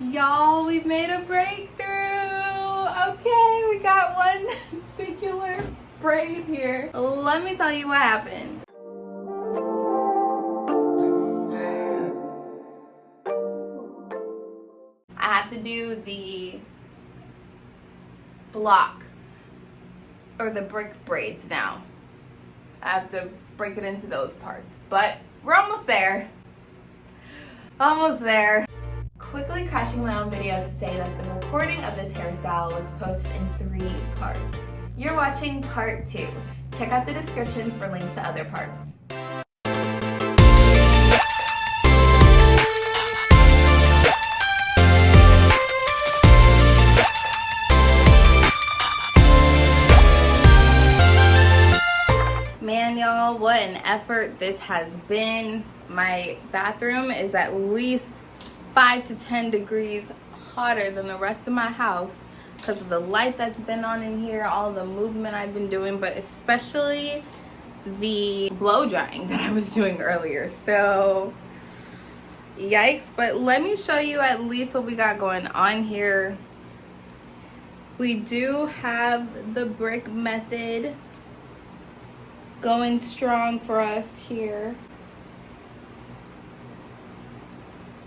Y'all, we've made a breakthrough. Okay, we got one singular braid here. Let me tell you what happened. I have to do the block or the brick braids now. I have to break it into those parts, but we're almost there. Almost there. Quickly crashing my own video to say that the recording of this hairstyle was posted in 3 parts. You're watching part 2. Check out the description for links to other parts. Man, y'all, what an effort this has been. My bathroom is at least 5 to 10 degrees hotter than the rest of my house because of the light that's been on in here, all the movement I've been doing, but especially the blow drying that I was doing earlier. So yikes. But let me show you at least what we got going on here. We do have the brick method going strong for us here.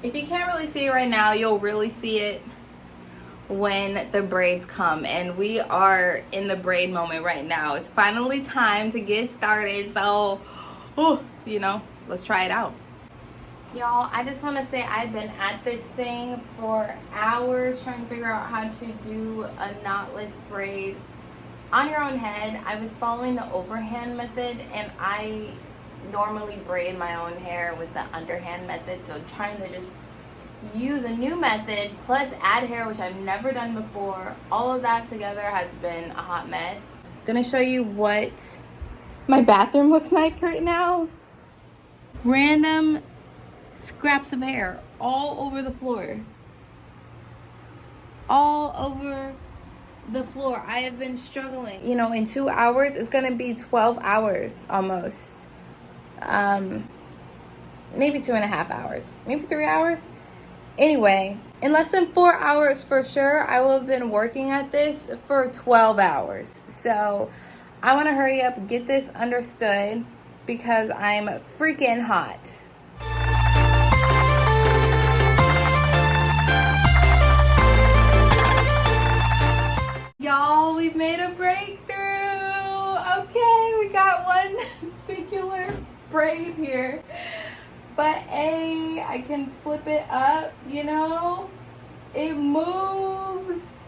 If you can't really see it right now, you'll really see it when the braids come. And we are in the braid moment right now. It's finally time to get started. So, you know, let's try it out. Y'all, I just want to say I've been at this thing for hours trying to figure out how to do a knotless braid on your own head. I was following the overhand method, and I normally braid my own hair with the underhand method, so trying to just use a new method plus add hair, which I've never done before, all of that together has been a hot mess. Gonna show you what my bathroom looks like right now. Random scraps of hair all over the floor, all over the floor. I have been struggling. You know, in 2 hours it's gonna be 12 hours almost. Maybe 2.5 hours, maybe 3 hours. Anyway, in less than 4 hours for sure, I will have been working at this for 12 hours. So I want to hurry up, get this understood, because I'm freaking hot. Y'all, we've made a breakthrough. Okay, we got one singular braid here, but I can flip it up, you know, it moves.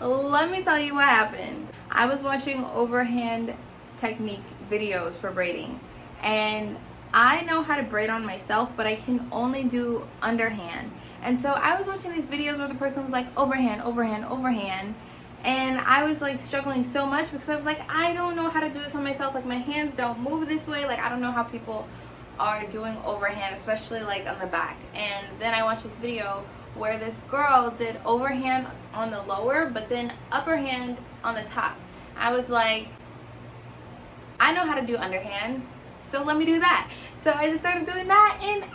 Let me tell you what happened. I was watching overhand technique videos for braiding, and I know how to braid on myself, but I can only do underhand. And so I was watching these videos where the person was like overhand, overhand, overhand, and I was like struggling so much because I was like, I don't know how to do this on myself. Like, my hands don't move this way. Like, I don't know how people are doing overhand, especially like on the back. And then I watched this video where this girl did overhand on the lower, but then upper hand on the top. I was like, I know how to do underhand, so let me do that. So I just started doing that, and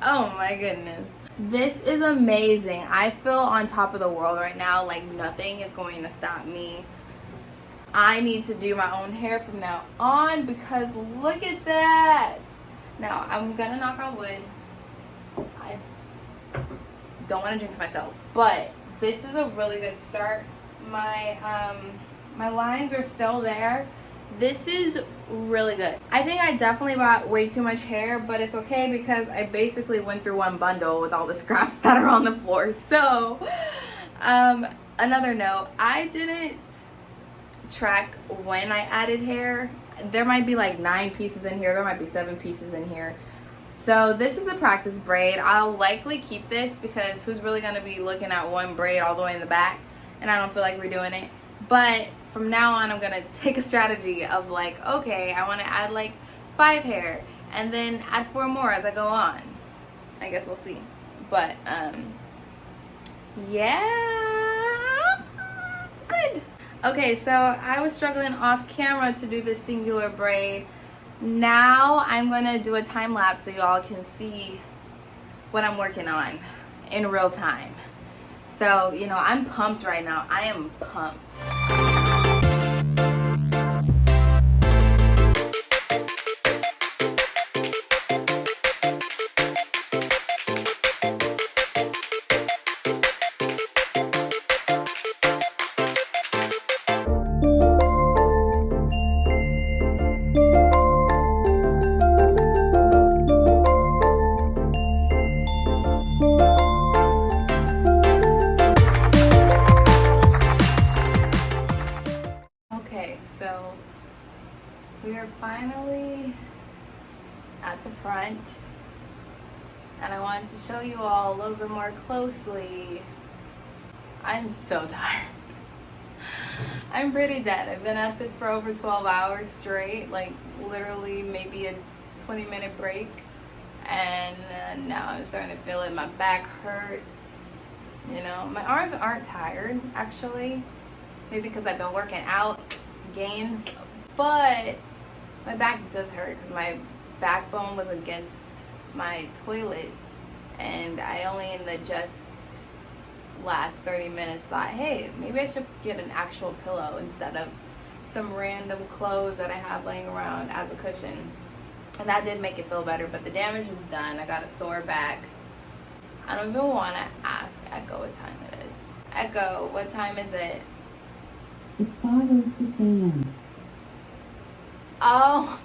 oh my goodness. This is amazing. I feel on top of the world right now. Like, nothing is going to stop me. I need to do my own hair from now on, because look at that. Now, I'm gonna knock on wood. I don't want to jinx myself, but this is a really good start. My lines are still there. This is really good. I think I definitely bought way too much hair, but it's okay because I basically went through one bundle with all the scraps that are on the floor. So, another note, I didn't track when I added hair. There might be like 9 pieces in here. There might be 7 pieces in here. So this is a practice braid. I'll likely keep this because who's really going to be looking at one braid all the way in the back? And I don't feel like redoing it. But from now on, I'm going to take a strategy of like, okay, I want to add like 5 hair and then add 4 more as I go on. I guess we'll see. But, yeah, good. Okay, so I was struggling off camera to do this singular braid. Now I'm going to do a time lapse so y'all can see what I'm working on in real time. So, you know, I'm pumped right now. I am pumped. So we are finally at the front, and I wanted to show you all a little bit more closely. I'm so tired. I'm pretty dead. I've been at this for over 12 hours straight, like literally maybe a 20-minute break, and now I'm starting to feel it. My back hurts, you know. My arms aren't tired actually, maybe because I've been working out, gains, but my back does hurt because my backbone was against my toilet, and I only in the just last 30 minutes thought, hey, maybe I should get an actual pillow instead of some random clothes that I have laying around as a cushion. And that did make it feel better, but the damage is done. I got a sore back. I don't even want to ask Echo what time it is. Echo, what time is it? It's 5:06 a.m. Oh.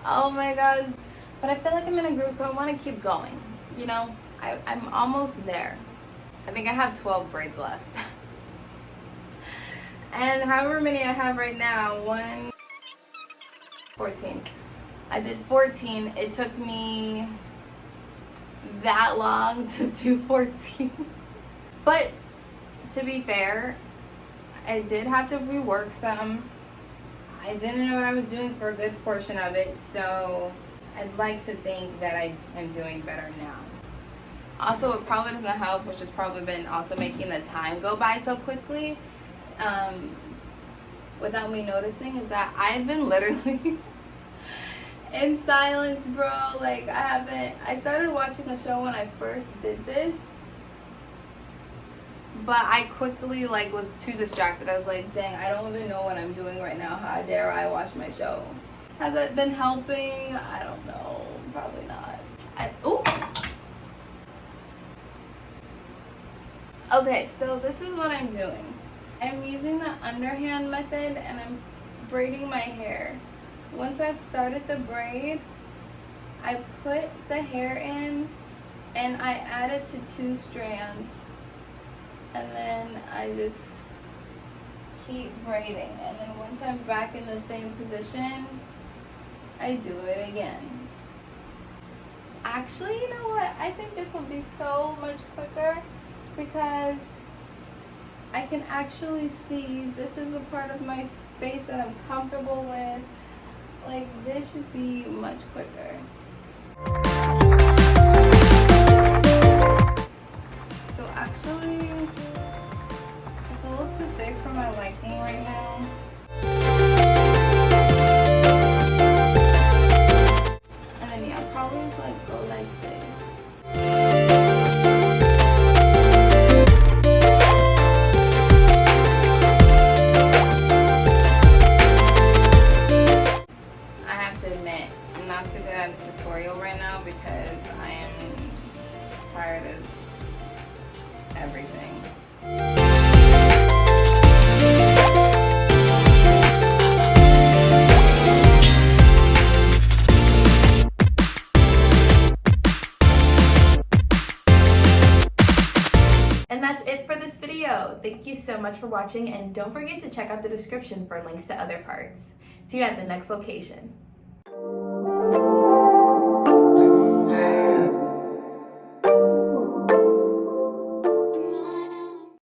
Oh my god. But I feel like I'm in a groove, so I want to keep going. You know, I'm almost there. I think I have 12 braids left. And however many I have right now, 14. I did 14. It took me that long to do 14. But to be fair, I did have to rework some. I didn't know what I was doing for a good portion of it, so I'd like to think that I am doing better now. Also, it probably doesn't help, which has probably been also making the time go by so quickly, without me noticing, is that I've been literally in silence, bro. Like, I started watching a show when I first did this, but I quickly was too distracted. I was like, dang, I don't even know what I'm doing right now. How dare I watch my show? Has it been helping? I don't know. Probably not. Okay, so this is what I'm doing. I'm using the underhand method, and I'm braiding my hair. Once I've started the braid, I put the hair in, and I add it to 2 strands. And then I just keep braiding, and then once I'm back in the same position, I do it again. Actually, you know what? I think this will be so much quicker because I can actually see this is a part of my face that I'm comfortable with. Like, this should be much quicker. So actually, it's a little too thick for my liking right now. And then yeah, I'll probably just go like this. I have to admit, I'm not too good at a tutorial right now because I am tired as everything. And that's it for this video. Thank you so much for watching, and don't forget to check out the description for links to other parts. See you at the next location.